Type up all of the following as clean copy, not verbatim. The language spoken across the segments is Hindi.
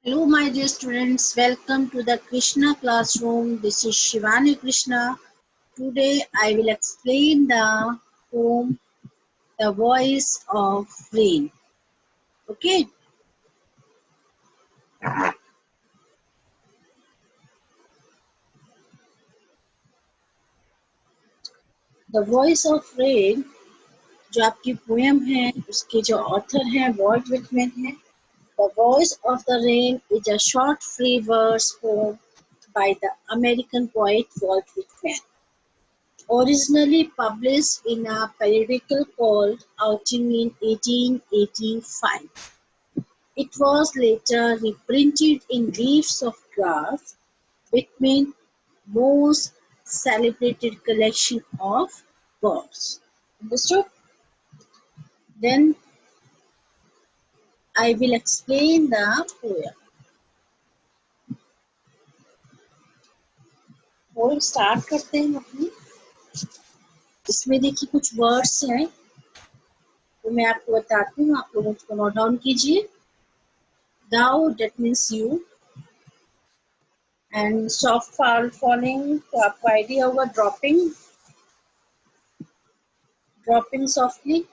Hello, my dear students. Welcome to the Krishna classroom. This is Shivani Krishna. Today, I will explain the poem The Voice of Rain. Okay, The Voice of Rain जो आपकी पोएम है उसके जो ऑथर हैं वॉल्ट विटमैन हैं. The Voice of the Rain is a short free verse poem by the American poet Walt Whitman. Originally published in a periodical called Outing in 1885. It was later reprinted in Leaves of Grass, Whitman's most celebrated collection of verse. Understood? Then I will explain the poem. Poem start करते हैं अपनी. इसमें देखिए कुछ वर्ड्स हैं तो मैं आपको बताती हूँ, आप लोग उसको नोट डाउन कीजिए. Thou, that means you, and soft falling तो आपको आइडिया होगा dropping softly.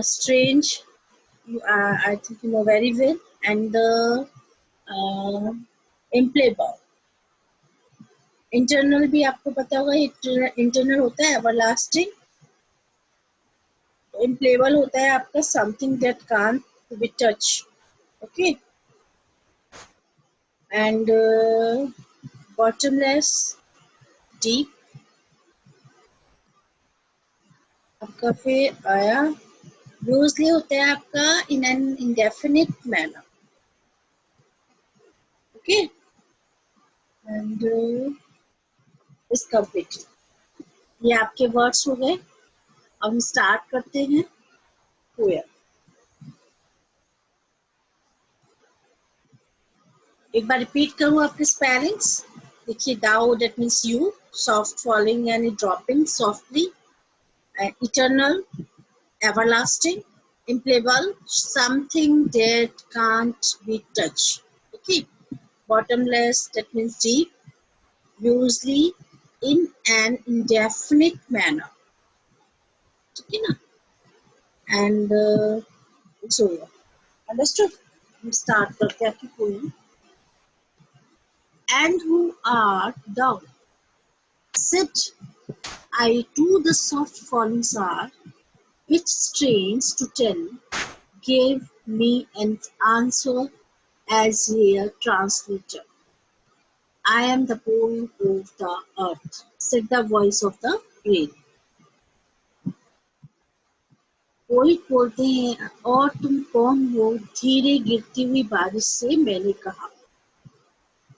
Strange, I think you know very well, and the implayable. Internal भी आपको पता होगा, internal होता है everlasting. Implayable होता है आपका something that can't be touched. Okay, and bottomless, deep. आपका फिर आया यूजली होता है आपका in an indefinite manner. Okay, and is completed. ये आपके वर्ड्स हो गए. अब हम स्टार्ट करते हैं पोएम. एक बार रिपीट करूँ आपके स्पेलिंग्स. देखिए thou that means you, soft falling यानी dropping softly, eternal everlasting, implayable something that can't be touched. Okay, bottomless that means deep, usually in an indefinite manner. ठीक है ना. And it's over. Understood? हम start करते हैं आपकी poem. And who art thou? Said I to the soft falling star, which strange to tell, gave me an answer as a translator. I am the poem of the earth, said the voice of the rain. Poet बोलते हैं और तुम कौन हो धीरे गिरती हुई बारिश से मैंने कहा.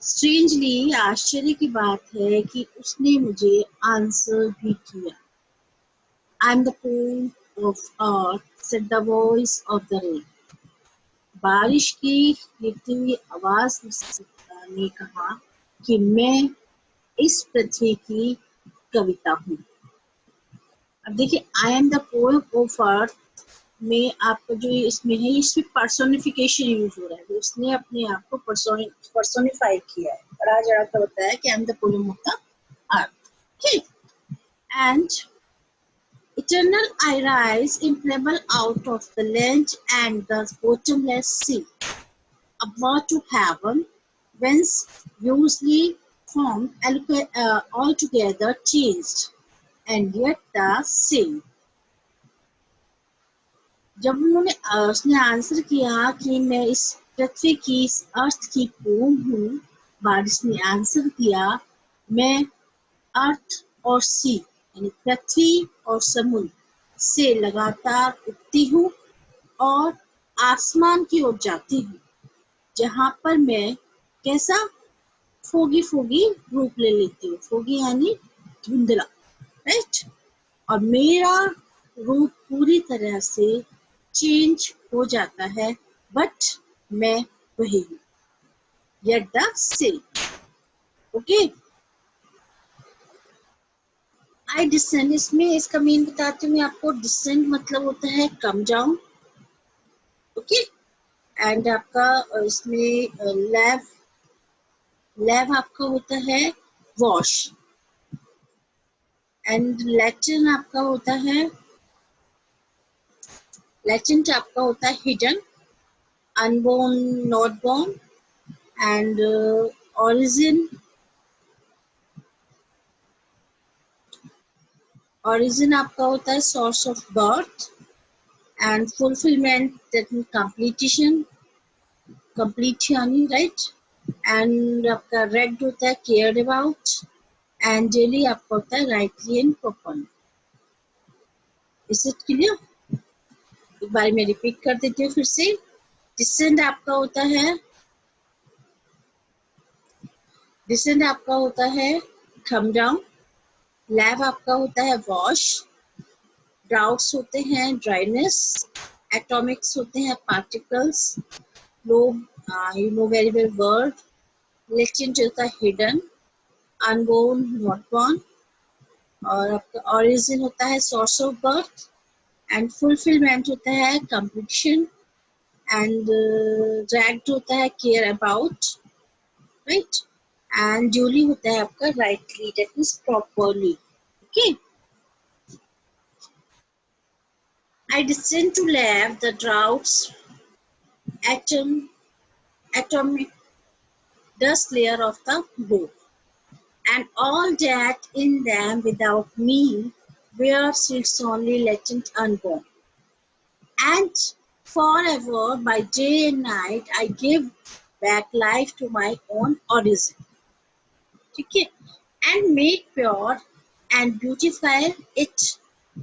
स्ट्रेंजली आश्चर्य की बात है कि उसने मुझे आंसर भी किया. आई am the poem of earth, said the voice of the rain. बारिश की गिरती हुई आवाज ने कहा कि मैं इस पृथ्वी की कविता हूँ. अब देखिए आई am the poem of earth में आपका जो इसमें है इसमें पर्सोनिफिकेशन यूज हो रहा है. तो उसने अपने आप को पर्सोनिफाई किया है, बड़ा जरा कर बताया कि I am the poem of the earth. ठीक. And eternal I rise impalpable out of the land and the bottomless sea, above to heaven, whence usually formed altogether changed, and yet the same. जब उसने आंसर किया कि मैं इस पृथ्वी की इस अर्थ की पोम हूँ, बारिश ने आंसर किया मैं अर्थ और सी यानी पृथ्वी और समुद्र से लगातार उठती हूँ और आसमान की ओर जाती हूँ, जहाँ पर मैं कैसा फोगी रूप ले लेती हूँ. फोगी यानी धुंधला, राइट. और मेरा रूप पूरी तरह से चेंज हो जाता है, बट मैं वही हूँ. yet the same. Okay. I descend, इसमें इसका मीन बताती हूँ मैं आपको. डिसेंड मतलब होता है कम जाऊं. ओके. एंड आपका इसमें लैव आपका होता है वॉश, एंड लैटिन आपका होता है, लैटिन आपका होता है hidden, unborn, not born, and origin आपका होता है source of birth, and fulfilment that mean completion, right. And आपका रेड होता है केयर अबाउट, एंड डेली आपका होता है rightly and properly. Is it clear? एक बार मैं रिपीट कर देती हूँ फिर से। डिसेंड आपका होता है, डिसेंड आपका होता है कम डाउन, लैव आपका होता है वॉश, ड्राउट्स होते हैं ड्राइनेस, एटॉमिक्स होते हैं पार्टिकल्स, लोग you know very well word, latent होता है हिडन, अनबोर्न नॉट बोर्न, और आपका ऑरिजिन होता है source of birth, and fulfilment होता है कंप्लीशन, एंड ड्रैग्ड होता है care about, right, and duly होता है आपका rightly, that means properly. Okay, I descend to lab the droughts atomic dust layer of the book, and all that in them without me where sits only latent unborn. And forever by day and night I give back life to my own origin. Okay? And make pure and beautify it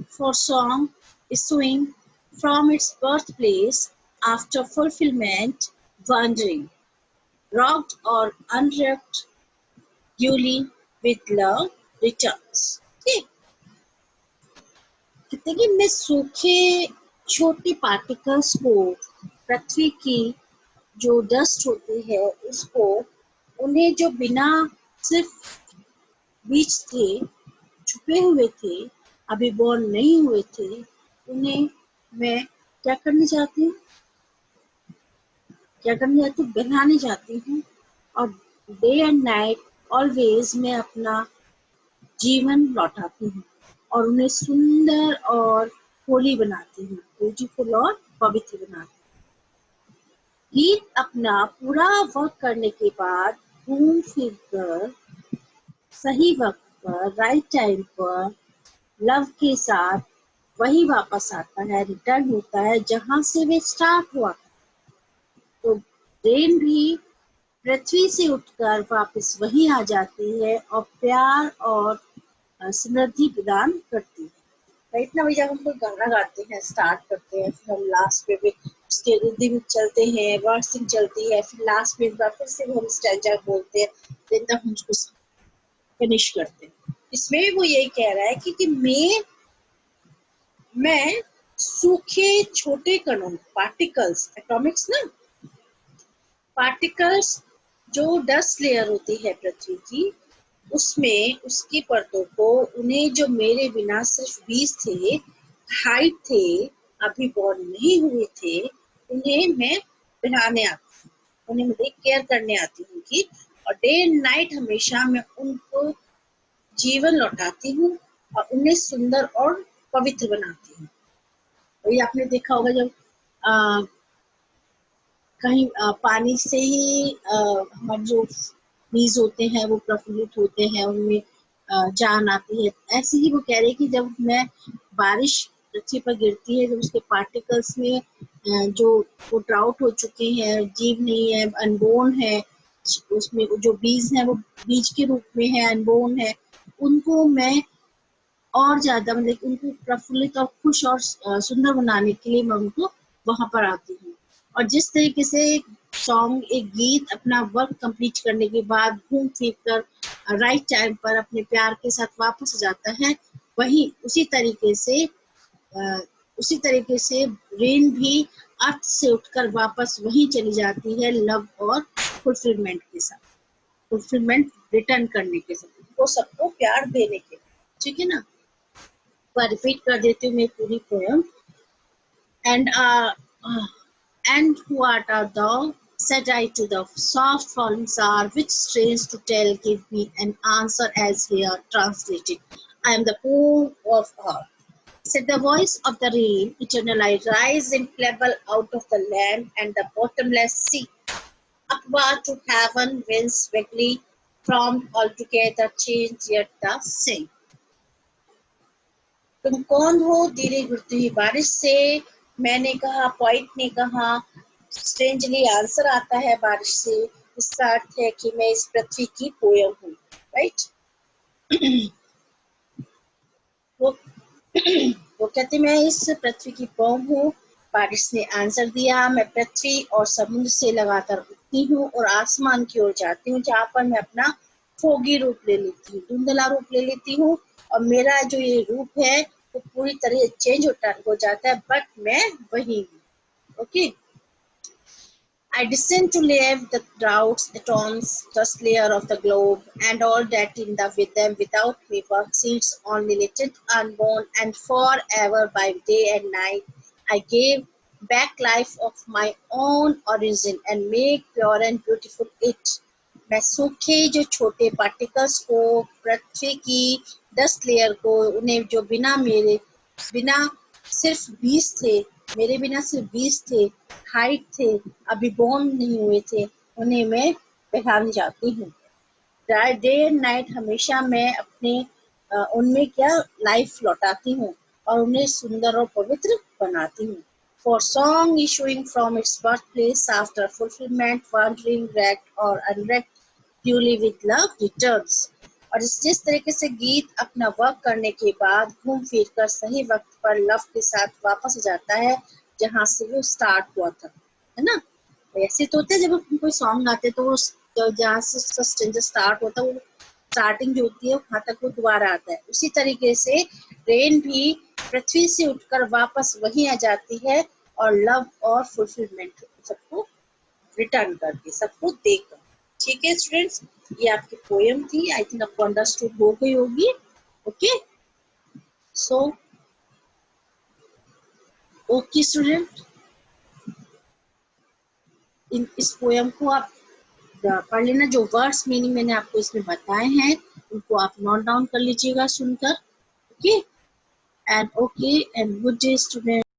for song issuing from its birthplace after fulfillment, wandering, rocked or unwrapped, duly with love returns. Okay? कहते हैं कि मैं सूखे छोटी पार्टिकल्स को, पृथ्वी की जो डस्ट होती है उसको, उन्हें जो बिना सिर्फ बीज थे, छुपे हुए थे, अभी बॉर्न नहीं हुए थे, उन्हें मैं क्या करने चाहती हूँ, बनाने चाहती हूँ, और डे एंड नाइट ऑलवेज मैं अपना जीवन लौटाती हूँ और उन्हें सुंदर और होली बनाती हूँ, ब्यूटीफुल और पवित्र बनाती हूँ। गीत अपना पूरा वर्क करने के बाद घूम फिर कर सही वक्त पर, राइट टाइम पर, लव के साथ वही वापस आता है, रिटर्न होता है जहां से वे स्टार्ट हुआ। तो रेन भी पृथ्वी से उठकर वापस वही आ जाती है और प्यार और समृद्धि प्रदान करती है। राइट ना भैया, हम कोई गाना गाते हैं, स्टार्ट करते हैं, फिर हम लास्ट में भी उसके रिदम चलते हैं, वर्सिंग चलती है, फिर लास्ट में फिर से हम स्टैंजा बोलते हैं, देन तक हम उसको फिनिश करते हैं। इसमें वो यही कह रहा है कि मैं सूखे छोटे कणों, पार्टिकल्स, एटॉमिक्स ना, पार्टिकल्स जो डस्ट लेयर होती है पृथ्वी की, उसमें उसकी परतों को, उन्हें जो मेरे बिना सिर्फ बीज थे, हाइट थे, अभी बॉर्न नहीं हुए थे, उन्हें मैं बनाने आती हूँ, उन्हें मैं केयर करने आती हूँ कि, और डे एंड नाइट हमेशा मैं उनको जीवन लौटाती हूँ और उन्हें सुंदर और पवित्र बनाती हूँ। तो ये आपने देखा होगा जब कहीं पानी से ही हमारे जो बीज होते हैं वो प्रफुल्लित होते हैं, उनमें जान आती है। ऐसे ही वो कह रहे हैं कि जब मैं बारिश पृथ्वी पर गिरती है, जब उसके पार्टिकल्स में जो वो ड्राउट हो चुके हैं, जीव नहीं है, अनबोर्न है, उसमें जो बीज है वो बीज के रूप में है, अनबोर्न है, उनको मैं और ज्यादा मतलब उनको प्रफुल्लित और खुश और सुंदर बनाने के लिए मैं उनको वहां पर आती हूँ। और जिस तरीके से सॉन्ग, एक गीत अपना वर्क कंप्लीट करने के बाद घूम फिर कर राइट टाइम पर अपने प्यार के साथ वापस जाता है, वही उसी तरीके से रेन भी अर्थ से उठकर वापस वहीं चली जाती है, लव और फुलफिलमेंट के साथ, फुलफिलमेंट रिटर्न करने के साथ, वो सबको प्यार देने के, ठीक है ना। रिपीट कर देती हूँ मैं पूरी poem. And And who art thou? Said I to the soft falling star, which strains to tell, give me an answer as here translated. I am the pool of earth. Said the voice of the rain, eternal I rise and pebble out of the land and the bottomless sea. Upward to heaven, winds vaguely from altogether change yet the same. तुम कौन हो धीरे गिरती हुई बारिश से, मैंने कहा, पॉइंट ने कहा, स्ट्रेंजली आंसर आता है बारिश से, इसका अर्थ है कि मैं इस पृथ्वी की पोयम हूँ, राइट। वो वो कहते मैं इस पृथ्वी की पोयम हूँ। बारिश ने आंसर दिया, मैं पृथ्वी और समुद्र से लगातार उठती हूँ और आसमान की ओर जाती हूँ, जहाँ पर मैं अपना फोगी रूप ले लेती हूँ, धुंधला रूप ले लेती हूँ, और मेरा जो ये रूप है वो पूरी तरह चेंज हो जाता है, बट मैं वही हूँ। Okay, I descend to leave the droughts, atoms, dust layer of the globe, and all that in the with them without me work seeds only little unborn, and forever by day and night I gave back life of my own origin and make pure and beautiful it. मैं सूखे जो छोटे पार्टिकल्स को, पृथ्वी की डस्ट लेयर को, उन्हें जो बिना सिर्फ 20 थे, मेरे बिना सिर्फ 20 थे, हाइट थे, अभी बॉर्न नहीं हुए थे, उन्हें मैं पहचान जाती हूँ। डे एंड नाइट हमेशा मैं अपने उनमें क्या लाइफ लौटाती हूँ और उन्हें सुंदर और पवित्र बनाती हूँ। For song issuing from its birthplace after fulfillment, wandering, wrecked or unwrecked, purely with love returns. और जिस तरीके से गीत अपना वर्क करने के बाद घूम फिर कर सही वक्त पर लव के साथ वापस जाता है जहाँ से वो स्टार्ट हुआ था, है ना। वैसे तो होता है जब हम कोई सॉन्ग गाते हैं तो वो जहाँ से उसका स्ट्रेंजर स्टार्ट होता है, वो स्टार्टिंग जो होती है वहां तक वो दोबारा आता है। उसी तरीके से रेन भी पृथ्वी से उठकर वापस वहीं आ जाती है और लव और फुलफिलमेंट सबको रिटर्न करके, सबको देकर। ठीक है स्टूडेंट्स, ये आपकी पोएम थी, आई थिंक आपको अंडरस्टूड हो गई होगी। ओके, सो ओके स्टूडेंट, इस पोएम को आप पढ़ लेना, जो वर्ड्स मीनिंग मैंने आपको इसमें बताए हैं उनको आप नोट डाउन कर लीजिएगा सुनकर। Okay and good day student.